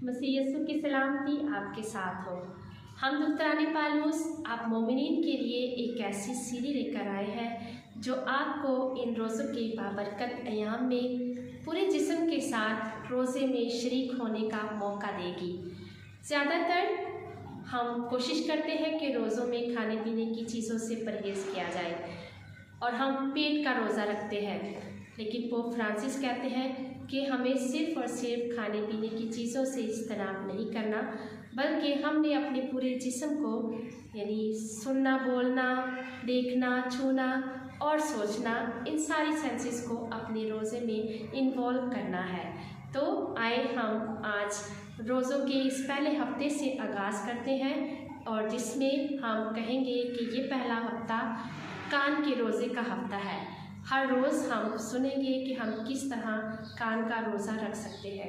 मसीह यीशु की सलामती आपके साथ हो। हम दुख्तराने पालूस आप मोमिनीन के लिए एक ऐसी सीरी लेकर आए हैं जो आपको इन रोज़ों के बाबरकत अयाम में पूरे जिस्म के साथ रोज़े में शरीक होने का मौका देगी। ज़्यादातर हम कोशिश करते हैं कि रोज़ों में खाने पीने की चीज़ों से परहेज़ किया जाए और हम पेट का रोज़ा रखते हैं, लेकिन पोप फ्रांसिस कहते हैं कि हमें सिर्फ़ और सिर्फ खाने पीने की चीज़ों से इज्तनाब नहीं करना, बल्कि हमने अपने पूरे जिस्म को यानी सुनना, बोलना, देखना, छूना और सोचना, इन सारी सेंसेस को अपने रोज़े में इन्वॉल्व करना है। तो आए हम आज रोज़ों के इस पहले हफ्ते से आगाज़ करते हैं और जिसमें हम कहेंगे कि ये पहला हफ्ता कान के रोज़े का हफ्ता है। हर रोज़ हम सुनेंगे कि हम किस तरह कान का रोज़ा रख सकते हैं।